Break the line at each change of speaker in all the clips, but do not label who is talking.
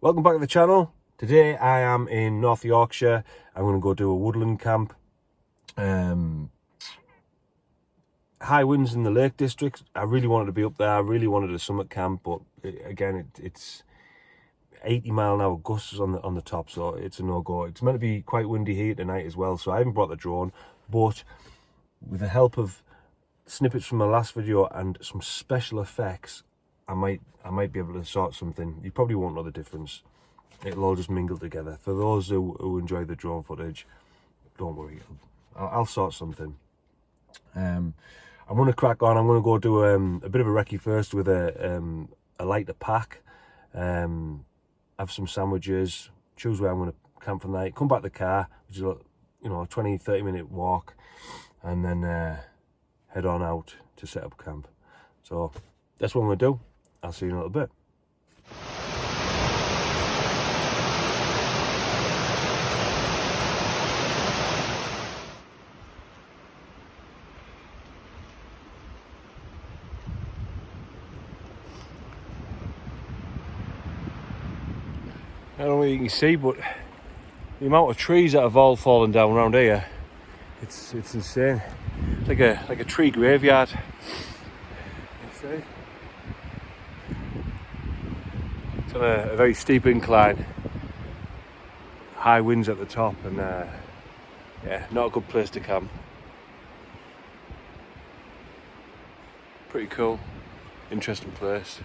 Welcome back to the channel. Today I am in North Yorkshire. I'm going to go do a woodland camp. High winds in the Lake District. I really wanted to be up there. I really wanted a summit camp, but it's 80-mile-an-hour gusts on the top, so it's a no-go. It's meant to be quite windy here tonight as well, so I haven't brought the drone, but with the help of snippets from my last video and some special effects, I might be able to sort something. You probably won't know the difference. It'll all just mingle together. For those who enjoy the drone footage, don't worry, I'll sort something. I'm going to crack on. I'm going to go do a bit of a recce first with a lighter pack. Have some sandwiches, choose where I'm going to camp for the night, come back to the car, which is a 20-30 minute walk, and then head on out to set up camp. So that's what I'm going to do. I'll see you in a little bit. I don't know what you can see, but the amount of trees that have all fallen down around here, it's insane. It's like a tree graveyard. You see? It's on a very steep incline, high winds at the top, and yeah, not a good place to camp. Pretty cool, interesting place.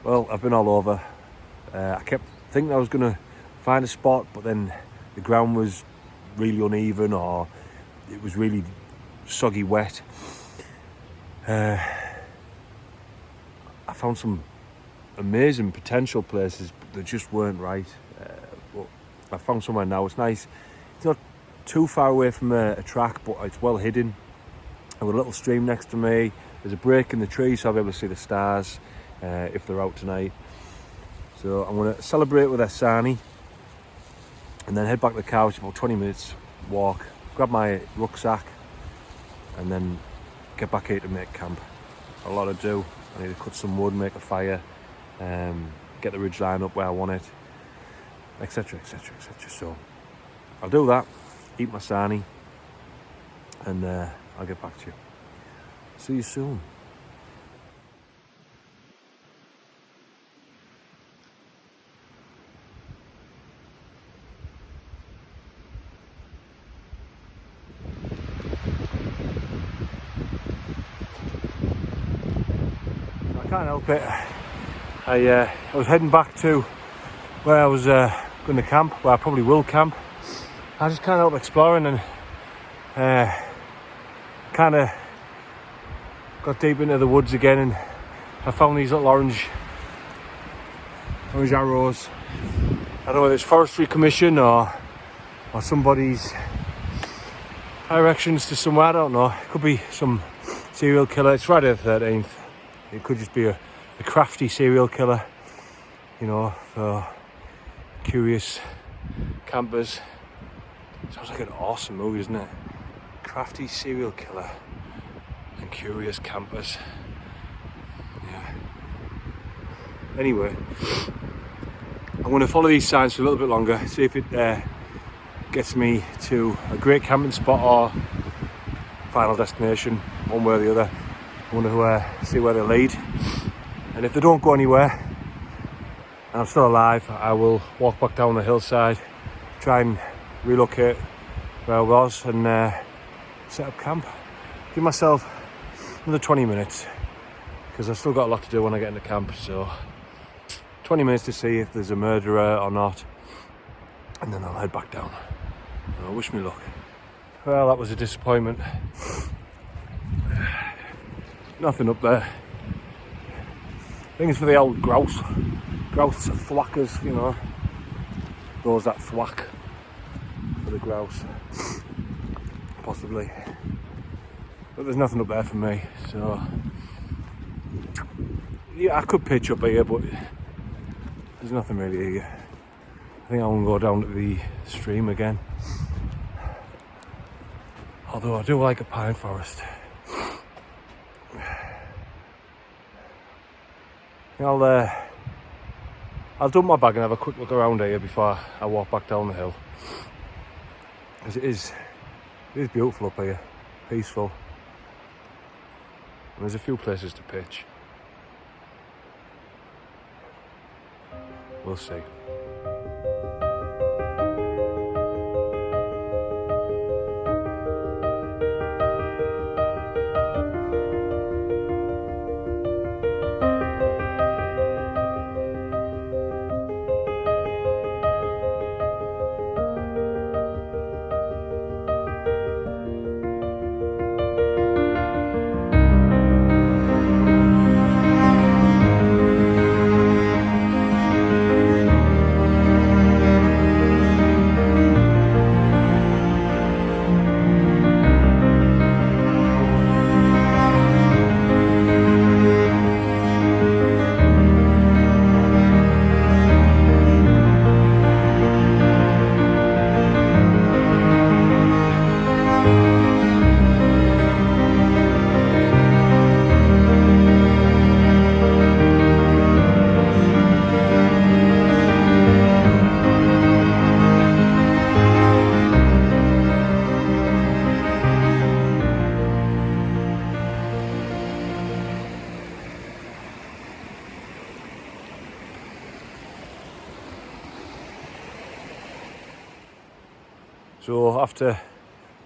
Well, I've been all over. I kept thinking I was going to find a spot, but then the ground was really uneven, or it was really soggy wet. I found some amazing potential places, but they just weren't right. But I found somewhere now. It's nice. It's not too far away from a track, but it's well hidden. I've got a little stream next to me. There's a break in the tree, so I'll be able to see the stars. If they're out tonight. So I'm going to celebrate with Asani and then head back to the car, which is about 20 minutes walk, grab my rucksack and then get back here to make camp. A lot to do. I need to cut some wood, make a fire, get the ridge line up where I want it, etc, etc, etc. So I'll do that, eat my Sani, and I'll get back to you. See you soon. Can't help it. I was heading back to where I was going to camp, where I probably will camp. I just can't help exploring, and kind of got deep into the woods again, and I found these little orange arrows. I don't know whether it's Forestry Commission or somebody's directions to somewhere, I don't know. It could be some serial killer. It's Friday the 13th. It could just be a crafty serial killer, for curious campers. Sounds like an awesome movie, doesn't it? Crafty serial killer and curious campers. Yeah. Anyway, I'm going to follow these signs for a little bit longer, see if it gets me to a great camping spot or final destination, one way or the other. I want to see where they lead, and if they don't go anywhere and I'm still alive, I will walk back down the hillside, try and relocate where I was, and set up camp. Give myself another 20 minutes because I've still got a lot to do when I get into camp. So 20 minutes to see if there's a murderer or not, and then I'll head back down. Wish me luck. Well, that was a disappointment. Nothing up there. I think it's for the old grouse thwackers, you know. Those that thwack for the grouse. Possibly. But there's nothing up there for me, so... Yeah, I could pitch up here, but there's nothing really here. I think I want to go down to the stream again. Although I do like a pine forest. I'll dump my bag and have a quick look around here before I walk back down the hill. Because it is beautiful up here, peaceful. And there's a few places to pitch. We'll see. So after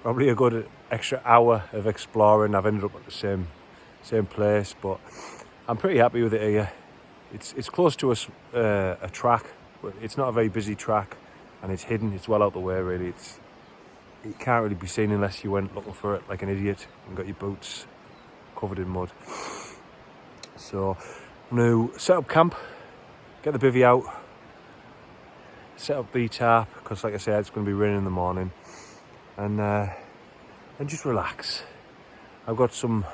probably a good extra hour of exploring, I've ended up at the same place, but I'm pretty happy with it here. It's close to a track, but it's not a very busy track, and it's hidden. It's well out the way, really. It can't really be seen unless you went looking for it like an idiot and got your boots covered in mud. So I'm going to set up camp, get the bivvy out, set up the tarp, because like I said, it's going to be raining in the morning, and just relax. I've got some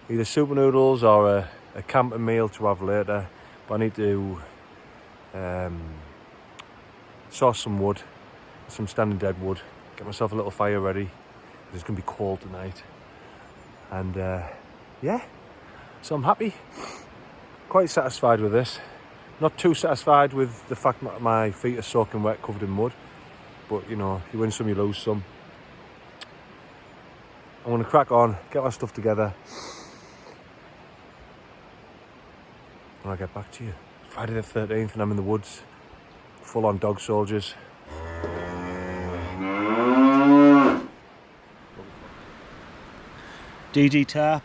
either super noodles or a camping meal to have later, but I need to source some wood, some standing dead wood, get myself a little fire ready. It's going to be cold tonight, and yeah, so I'm happy, quite satisfied with this. Not too satisfied with the fact that my feet are soaking wet, covered in mud, but you know, you win some, you lose some. I'm going to crack on, get my stuff together, and I'll get back to you. Friday the 13th and I'm in the woods, full on dog soldiers. DD tarp,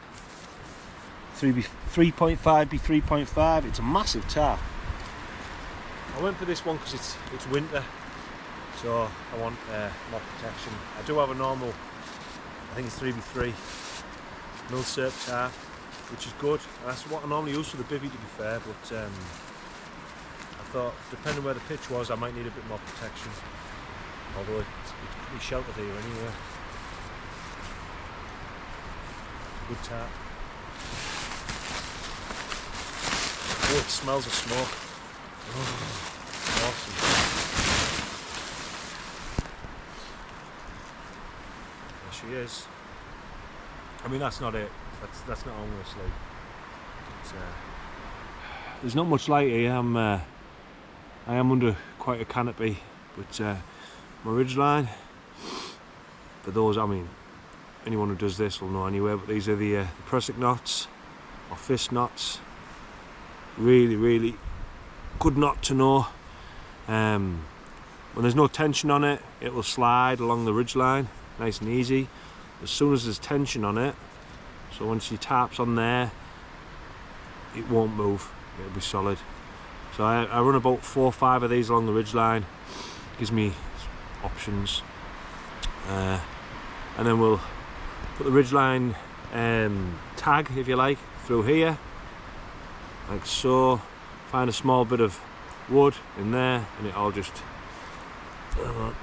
3.5 by 3.5, it's a massive tarp. I went for this one because it's winter, so I want more protection. I do have a normal, I think it's 3x3 mil-serp tarp, which is good. That's what I normally use for the bivvy, to be fair, but I thought, depending where the pitch was, I might need a bit more protection. Although it's pretty sheltered here anyway. Good tarp. Oh, it smells of smoke. Oh, awesome. There she is. I mean, that's not it. That's not honestly. There's not much light here. I am under quite a canopy, but my ridgeline. For those, I mean, anyone who does this will know anyway. But these are the Prussic knots or fist knots. Really, really good knot to know. When there's no tension on it, it will slide along the ridgeline, nice and easy. As soon as there's tension on it, so once your tarp's on there, it won't move. It'll be solid. So I run about 4 or 5 of these along the ridgeline. Gives me options. and then we'll put the ridgeline tag, if you like, through here, like so. Find a small bit of wood in there, and it all just,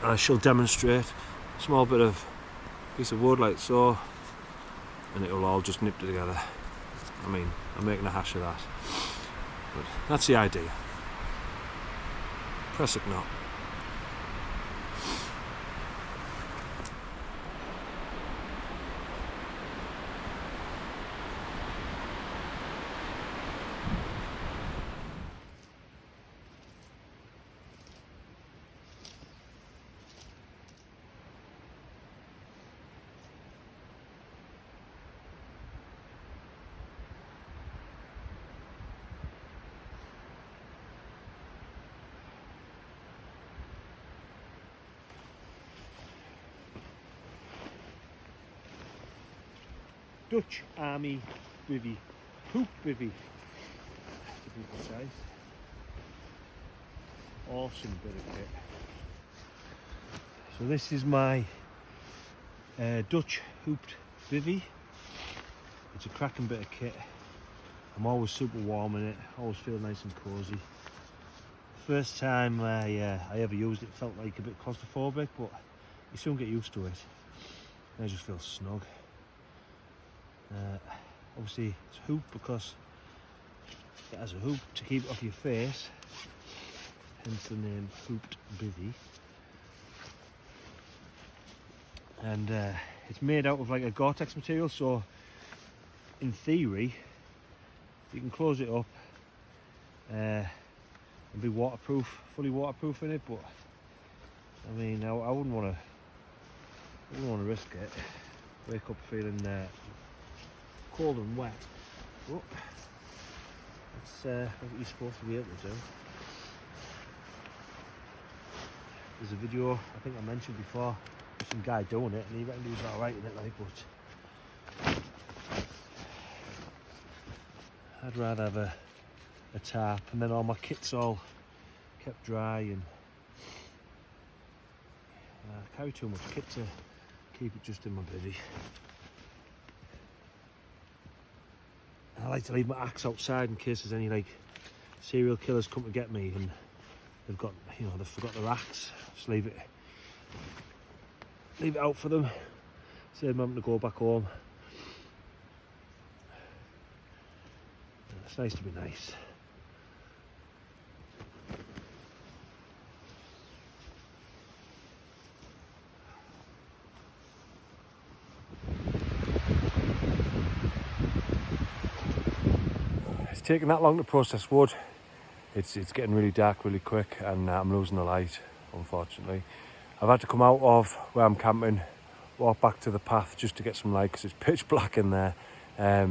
I shall demonstrate, a small bit of piece of wood like so, and it will all just nip together. I mean, I'm making a hash of that, but that's the idea. Prussic knot. Dutch Army bivvy, hoop bivvy, to be precise. Awesome bit of kit. So this is my Dutch hooped bivvy. It's a cracking bit of kit. I'm always super warm in it, always feel nice and cosy. First time I ever used it felt like a bit claustrophobic, but you soon get used to it. I just feel snug. Obviously it's hoop because it has a hoop to keep it off your face, hence the name hooped bivvy. And it's made out of like a Gore-Tex material, so in theory you can close it up and be waterproof, fully waterproof in it, but I mean I wouldn't want to risk it. Wake up feeling cold and wet. Oh, that's what you're supposed to be able to do. There's a video I think I mentioned before, some guy doing it, and he reckoned he was alright in it, like, but I'd rather have a tarp, and then all my kit's all kept dry, and I carry too much kit to keep it just in my bivvy. I like to leave my axe outside in case there's any like serial killers come to get me and they've got, you know, they've forgot their axe. Just leave it out for them. Save them having to go back home. It's nice to be nice. Taking that long to process wood. It's getting really dark really quick, and I'm losing the light, unfortunately. I've had to come out of where I'm camping, walk back to the path just to get some light because it's pitch black in there. I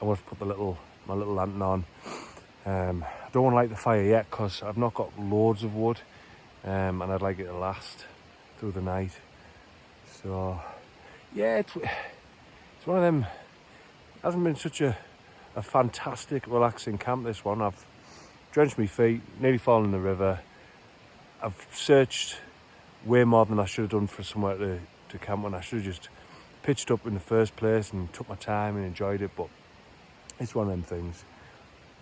want to put my little lantern on. I don't want to light the fire yet because I've not got loads of wood, and I'd like it to last through the night. So yeah, it's one of them. It hasn't been such a fantastic, relaxing camp, this one. I've drenched my feet, nearly fallen in the river. I've searched way more than I should have done for somewhere to camp on. I should have just pitched up in the first place and took my time and enjoyed it, but it's one of them things.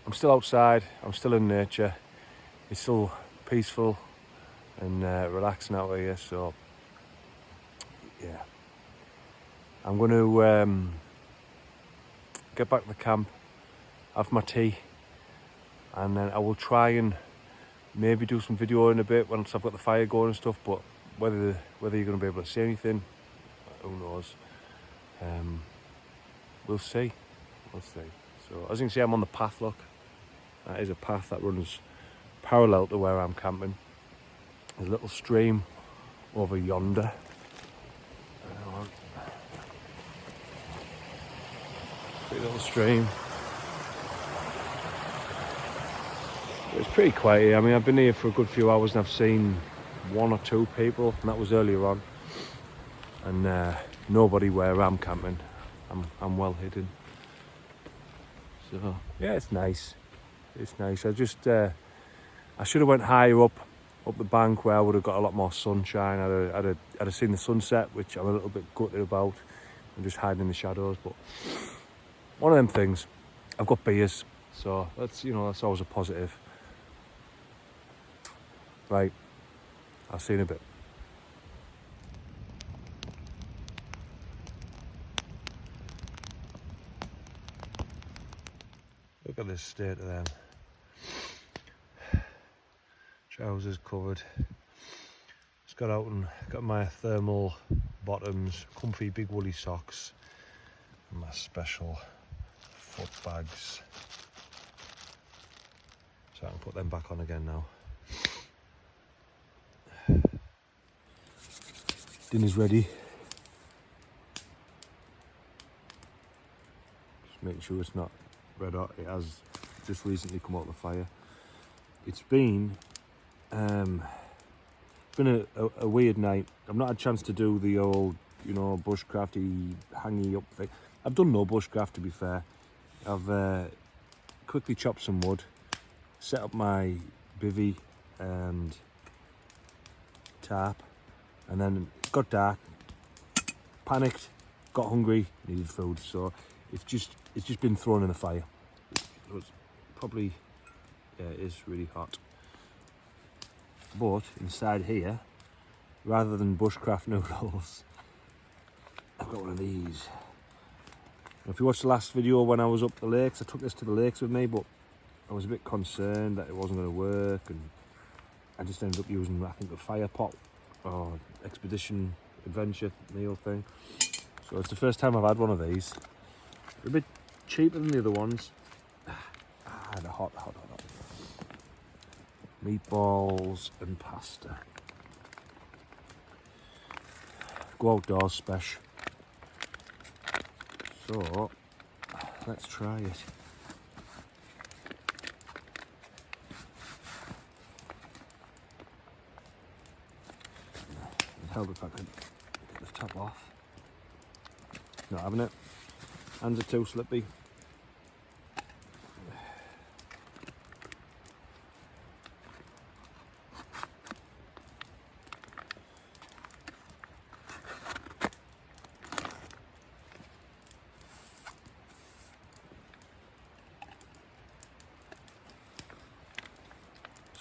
I'm still outside, I'm still in nature, it's still peaceful and relaxing out here, so yeah. I'm going to get back to the camp, have my tea, and then I will try and maybe do some video in a bit once I've got the fire going and stuff, but whether you're going to be able to see anything, who knows. We'll see. So as you can see, I'm on the path, look. That is a path that runs parallel to where I'm camping. There's a little stream over yonder. Pretty little stream. It's pretty quiet here. I mean, I've been here for a good few hours and I've seen one or two people, and that was earlier on. And nobody where I'm camping. I'm well hidden. So yeah, it's nice. It's nice. I should have went higher up up the bank where I would have got a lot more sunshine. I'd have seen the sunset, which I'm a little bit gutted about. I'm just hiding in the shadows, but one of them things. I've got beers, so that's always a positive. Right, I'll see you in a bit. Look at this state of them. Trousers covered. Just got out and got my thermal bottoms, comfy big woolly socks, and my special foot bags. So I can put them back on again now. Dinner's ready. Just making sure it's not red hot. It has just recently come out of the fire. It's been a weird night. I've not had a chance to do the old, bushcrafty, hangy up thing. I've done no bushcraft, to be fair. I've quickly chopped some wood, set up my bivvy and tarp, and then it got dark, panicked, got hungry, needed food, so it's just been thrown in the fire. It was probably, it is really hot. But inside here, rather than bushcraft noodles, I've got one of these. If you watched the last video when I was up the lakes, I took this to the lakes with me, but I was a bit concerned that it wasn't going to work, and I just ended up using, I think, the fire pot or expedition adventure meal thing. So it's the first time I've had one of these. They're a bit cheaper than the other ones. They're hot. Meatballs and pasta. Go outdoors special. So let's try it. It'd help if I could get the top off. Not having it. Hands are too slippy.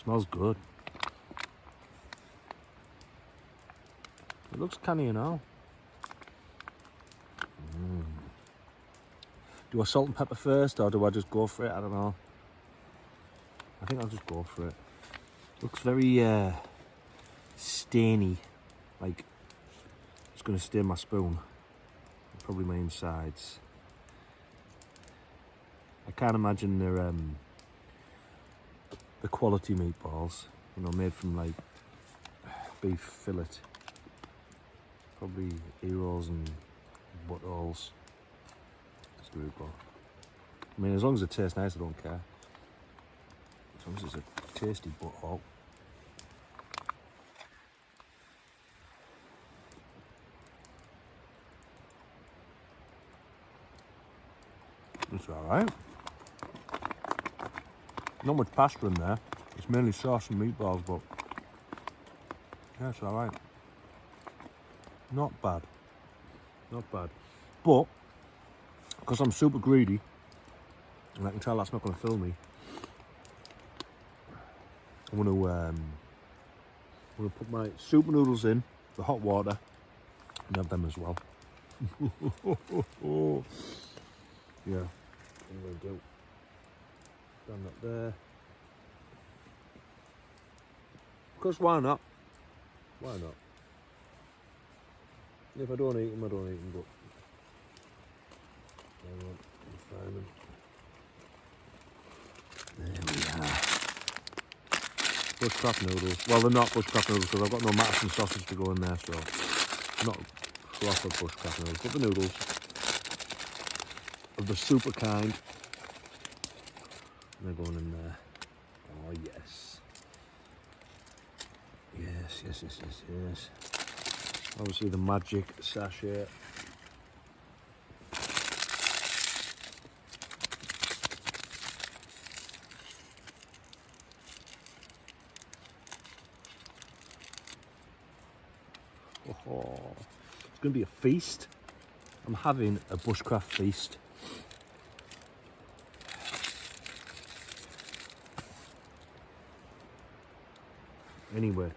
Smells good. It looks canny and all. Do I salt and pepper first, or do I just go for it? I don't know. I think I'll just go for it. Looks very stainy, like it's going to stain my spoon. Probably my insides. I can't imagine they're the quality meatballs, made from like beef fillet. Probably heroes and buttholes. Let's give it a go. I mean, as long as it tastes nice, I don't care. As long as it's a tasty butthole. It's alright. Not much pasta in there. It's mainly sauce and meatballs, but yeah, it's alright. Not bad. Not bad. But because I'm super greedy, and I can tell that's not going to fill me, I'm going to put my super noodles in the hot water and have them as well. Yeah, I'm going to do. Stand that there. Because why not? Why not? If I don't eat them, I don't eat them, but there we are. Bushcraft noodles. Well, they're not bushcraft noodles because I've got no Madison sausage to go in there, so not proper bushcraft noodles, but the noodles of the super kind. They're going in there. Oh yes. Yes. Obviously the magic sachet. It's going to be a feast. I'm having a bushcraft feast. Anyway.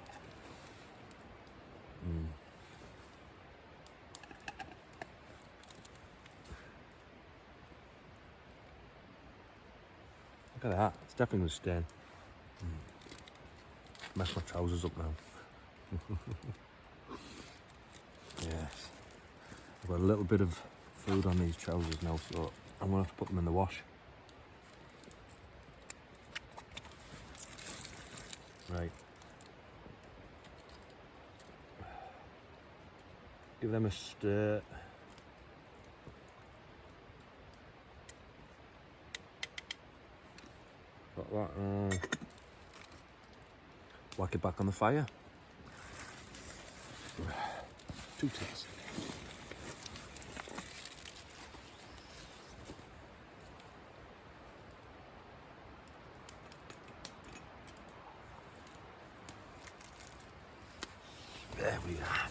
Look at that, it's definitely going to stain. Mess my trousers up now. Yes. I've got a little bit of food on these trousers now, so I'm going to have to put them in the wash. Right. Give them a stir. Got that. Whack it back on the fire. 2 ticks. There we are.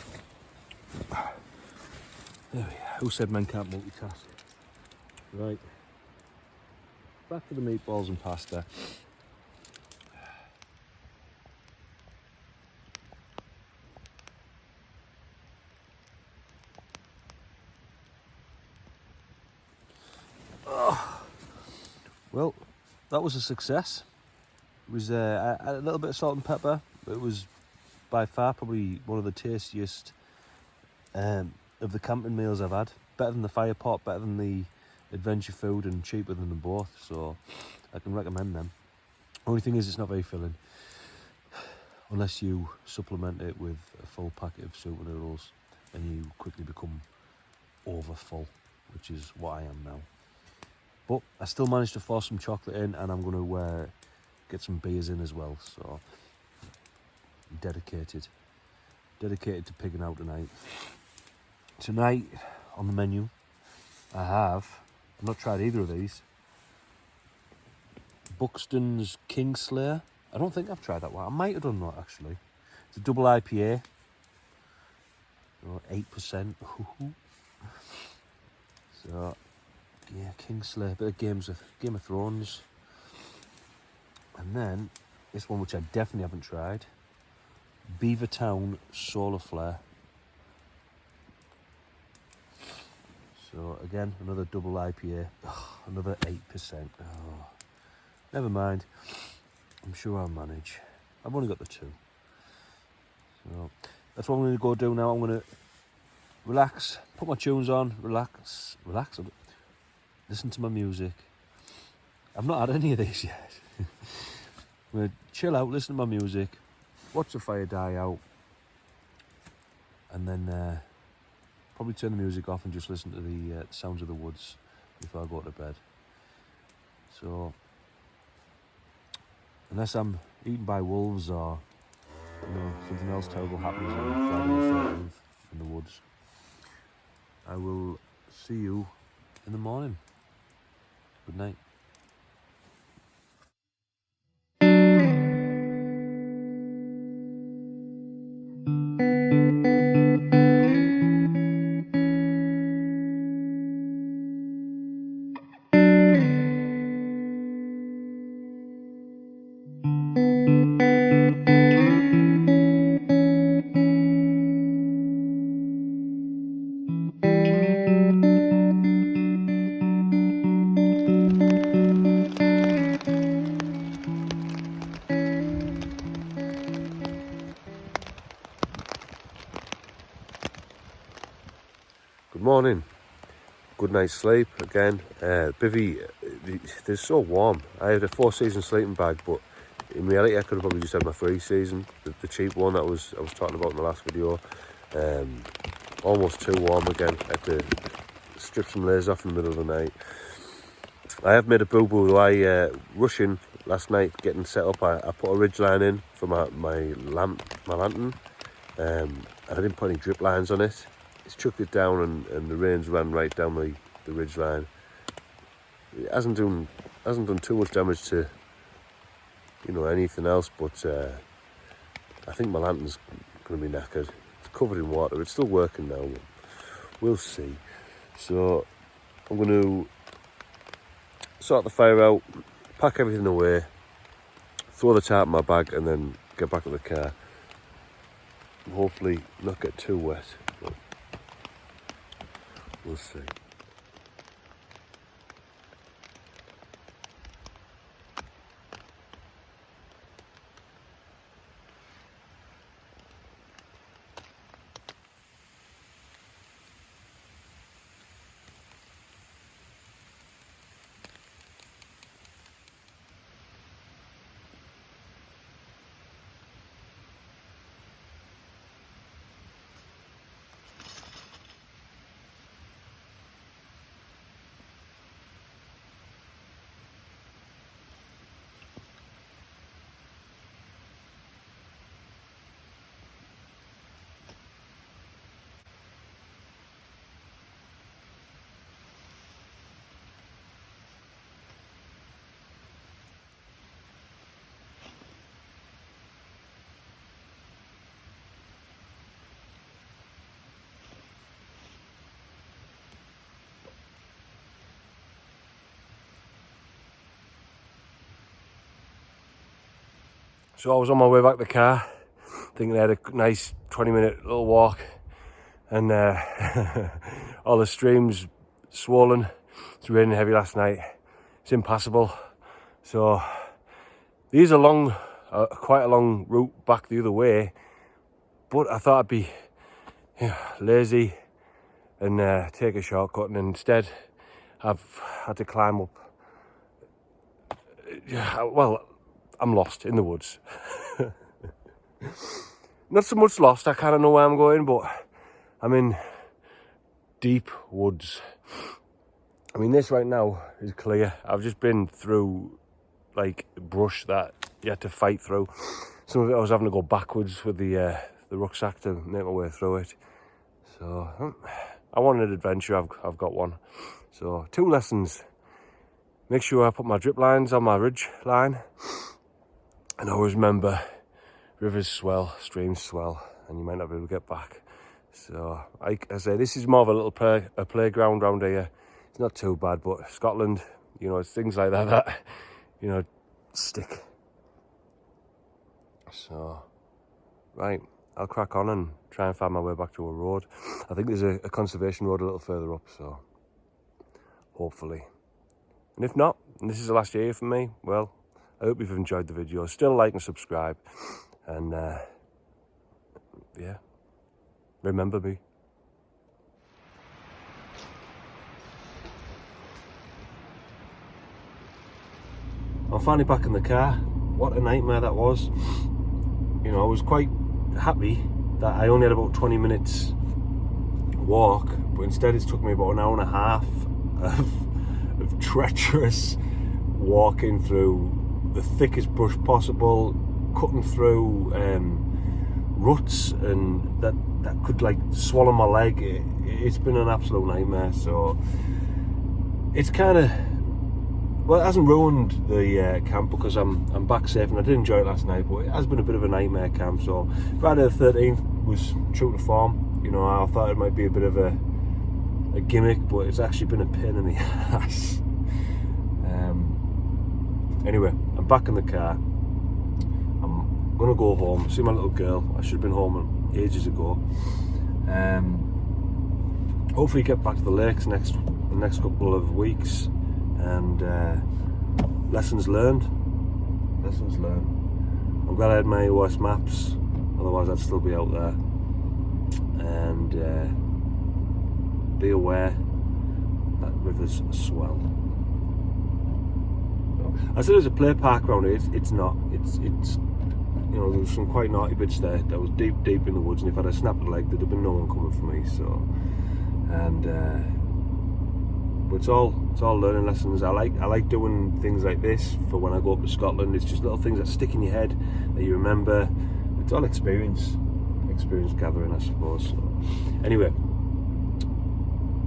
There we are. Who said men can't multitask? Right. Back to the meatballs and pasta. Oh. Well, that was a success. It was a little bit of salt and pepper, but it was by far probably one of the tastiest of the camping meals I've had. Better than the fire pot, better than the adventure food, and cheaper than them both, so I can recommend them. Only thing is, it's not very filling unless you supplement it with a full packet of soup and noodles, and you quickly become over full, which is what I am now. But I still managed to force some chocolate in, and I'm going to get some beers in as well, so I'm dedicated to pigging out tonight. Tonight on the menu I've not tried either of these. Buxton's Kingslayer. I don't think I've tried that one. I might have done that actually. It's a double IPA. 8%. So yeah, Kingslayer, bit of Game of Thrones. And then this one, which I definitely haven't tried, Beavertown Solar Flare. So again, another double IPA, another 8%. Oh, never mind. I'm sure I'll manage. I've only got the 2. So that's what I'm going to go do now. I'm going to relax, put my tunes on, relax, listen to my music. I've not had any of these yet. I'm going to chill out, listen to my music, watch the fire die out, and then probably turn the music off and just listen to the sounds of the woods before I go to bed. So, unless I'm eaten by wolves or something else terrible happens on Friday the 13th in the woods, I will see you in the morning. Good night. Good morning. Good night's sleep again. Bivvy, they're so warm. I had a 4-season sleeping bag, but in reality I could have probably just had my 3-season, the cheap one that I was talking about in the last video. Almost too warm again. I had to strip some layers off in the middle of the night. I have made a boo-boo. Rushing last night, getting set up, I put a ridge line in for my lantern, and I didn't put any drip lines on it. It's chucked it down, and the rains ran right down the ridge line. It hasn't done too much damage to anything else, but I think my lantern's going to be knackered. covered in water. It's still working now, but we'll see. So I'm going to sort the fire out, pack everything away, throw the tarp in my bag, and then get back to the car. Hopefully not get too wet, but we'll see. So I was on my way back to the car, thinking I had a nice 20-minute little walk, and all the streams swollen. It's raining heavy last night. It's impassable. So these are long, quite a long route back the other way, but I thought I'd be lazy and take a shortcut, and instead I've had to climb up. Well, I'm lost in the woods. Not so much lost, I kind of know where I'm going, but I'm in deep woods. I mean, this right now is clear. I've just been through like brush that you had to fight through. Some of it I was having to go backwards with the rucksack to make my way through it. So I want an adventure, I've got one. So 2 lessons. Make sure I put my drip lines on my ridge line. And always remember, rivers swell, streams swell, and you might not be able to get back. So, like I say, this is more of a little playground around here. It's not too bad, but Scotland, you know, it's things like that, you know, stick. So, right, I'll crack on and try and find my way back to a road. I think there's a conservation road a little further up, so hopefully. And if not, and this is the last year for me, well, I hope you've enjoyed the video. Still like and subscribe. And yeah, remember me. I'm finally back in the car. What a nightmare that was. You know, I was quite happy that I only had about 20 minutes walk, but instead it's took me about an hour and a half of treacherous walking through the thickest brush possible, cutting through ruts and that could like swallow my leg. It's been an absolute nightmare. So it's kind of, well, it hasn't ruined the camp because I'm back safe, and I did enjoy it last night, but it has been a bit of a nightmare camp. So Friday the 13th was true to form. You know, I thought it might be a bit of a gimmick, but it's actually been a pain in the ass. Anyway, I'm back in the car. I'm gonna go home, see my little girl. I should have been home ages ago. Hopefully get back to the lakes the next couple of weeks, and lessons learned. I'm glad I had my OS maps, otherwise I'd still be out there. And be aware that rivers swell. I said there's a play park around here. It's not. It's you know, there's some quite naughty bits there that was deep in the woods, and if I'd have snapped a leg, there'd have been no one coming for me. So, and but it's all learning lessons. I like doing things like this for when I go up to Scotland. It's just little things that stick in your head that you remember. It's all experience gathering, I suppose. So, anyway,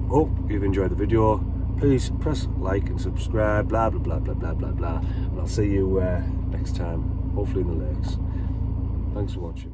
hope you've enjoyed the video. Please press like and subscribe, blah blah blah blah blah blah blah, and I'll see you next time, hopefully in the lakes. Thanks for watching.